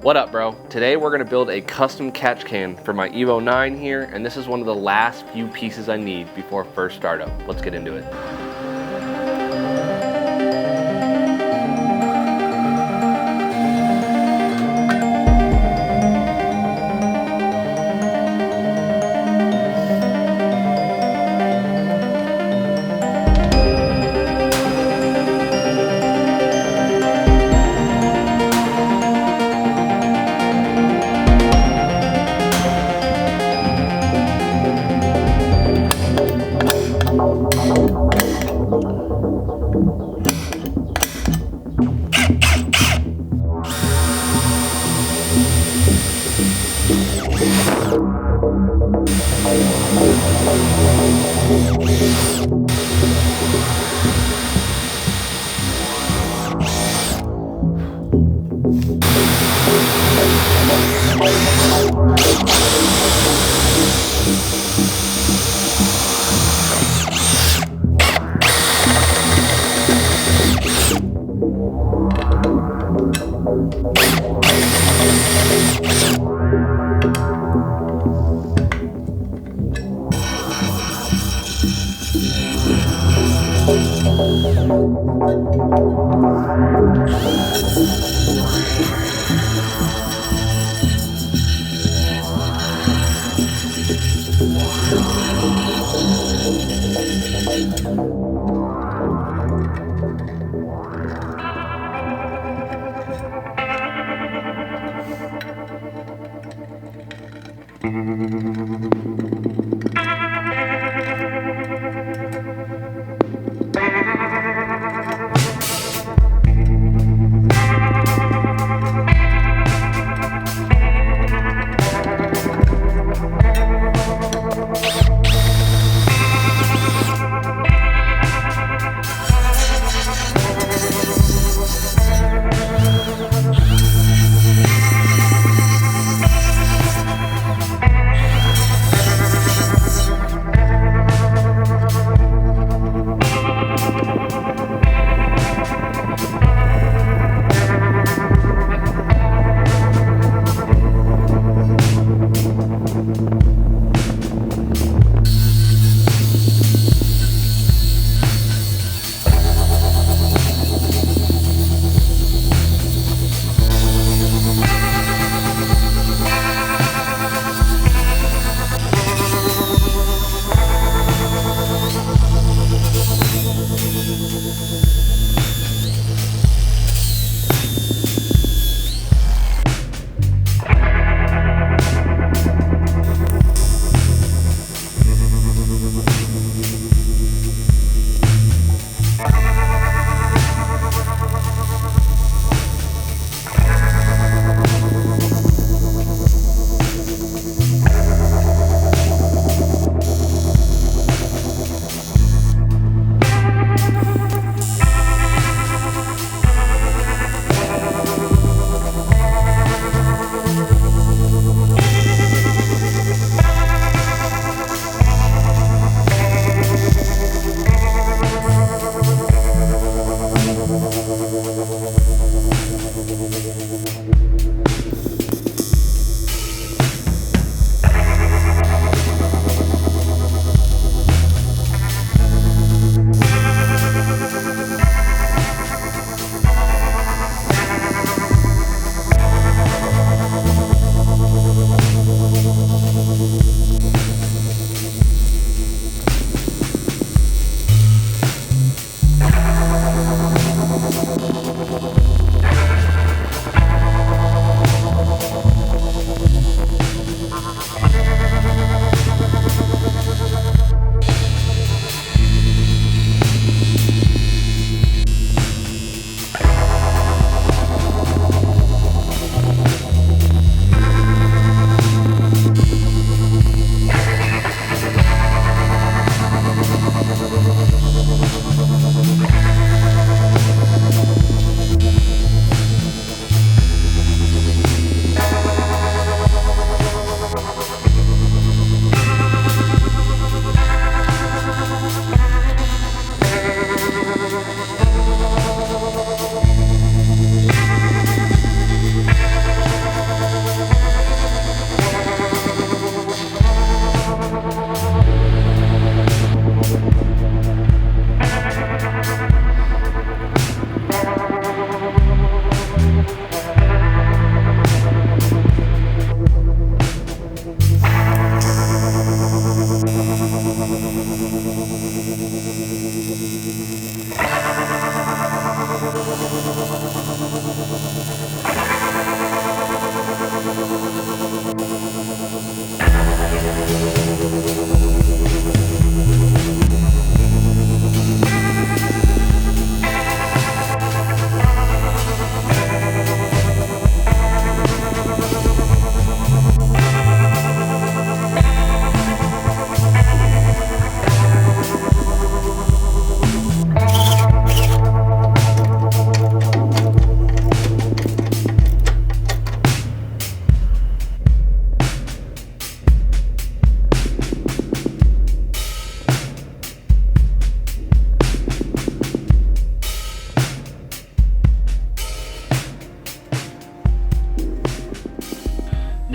What up, bro? Today we're gonna build a custom catch can for my Evo 9 here, and this is one of the last few pieces I need before first startup. Let's get into it.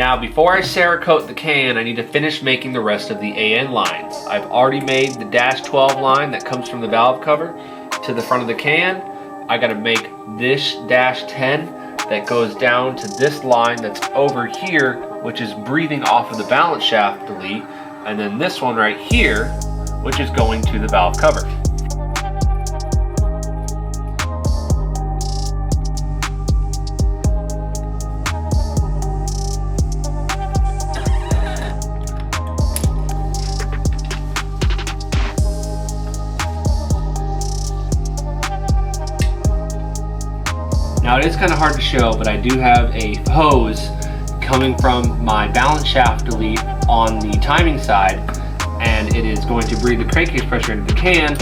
Now before I Cerakote the can, I need to finish making the rest of the AN lines. I've already made the -12 line that comes from the valve cover to the front of the can. I gotta make this -10 that goes down to this line that's over here, which is breathing off of the balance shaft delete, and then this one right here, which is going to the valve cover. Now it is kind of hard to show, but I do have a hose coming from my balance shaft delete on the timing side, and it is going to breathe the crankcase pressure into the can.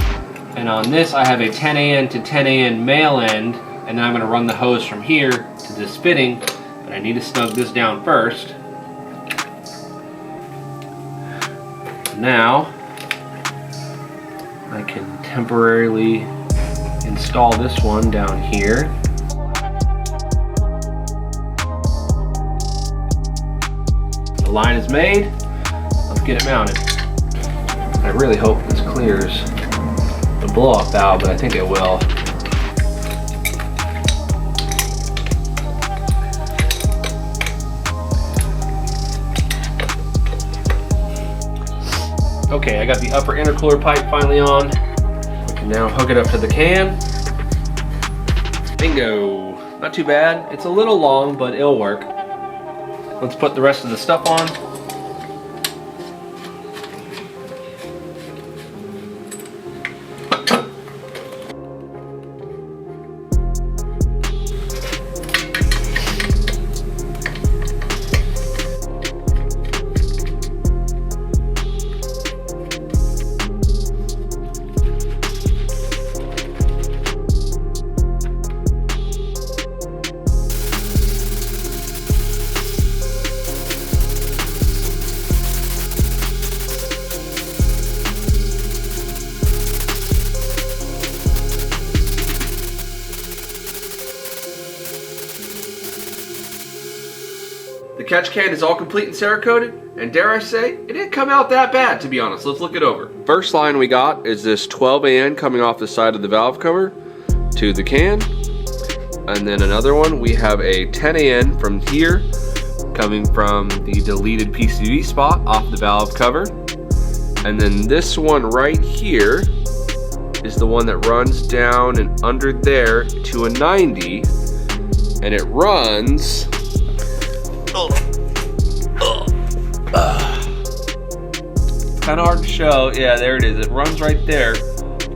And on this I have a 10 AN to 10 AN male end, and then I'm going to run the hose from here to this fitting, but I need to snug this down first. Now I can temporarily install this one down here. The line is made. Let's get it mounted. I really hope this clears the blow-up valve, but I think it will. Okay, I got the upper intercooler pipe finally on. We can now hook it up to the can. Bingo! Not too bad. It's a little long, but it'll work. Let's put the rest of the stuff on. The catch can is all complete and Cerakoted, and dare I say, it didn't come out that bad, to be honest. Let's look it over. First line we got is this 12 AN coming off the side of the valve cover to the can. And then another one, we have a 10 AN from here, coming from the deleted PCV spot off the valve cover. And then this one right here is the one that runs down and under there to a 90, and it runs kind of hard to show. Yeah, there it is. It runs right there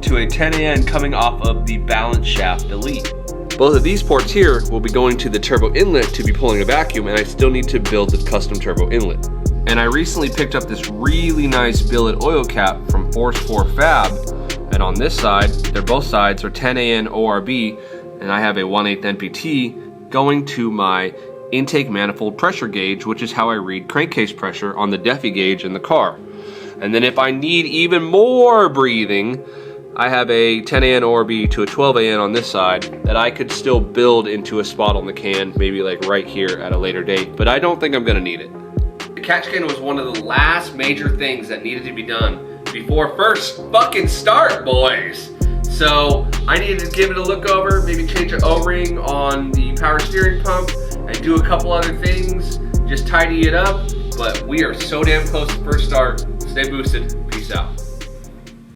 to a 10 AN coming off of the balance shaft delete. Both of these ports here will be going to the turbo inlet to be pulling a vacuum, and I still need to build the custom turbo inlet. And I recently picked up this really nice billet oil cap from Force 4 Fab, and on this side, both sides are 10 AN ORB, and I have a 1/8 NPT going to my intake manifold pressure gauge, which is how I read crankcase pressure on the Defi gauge in the car. And then if I need even more breathing, I have a 10 AN ORB to a 12 AN on this side that I could still build into a spot on the can, maybe like right here at a later date, but I don't think I'm gonna need it. The catch can was one of the last major things that needed to be done before first fucking start, boys. So I needed to give it a look over, maybe change an O-ring on the power steering pump, and do a couple other things, just tidy it up. But we are so damn close to first start. Stay boosted. Peace out.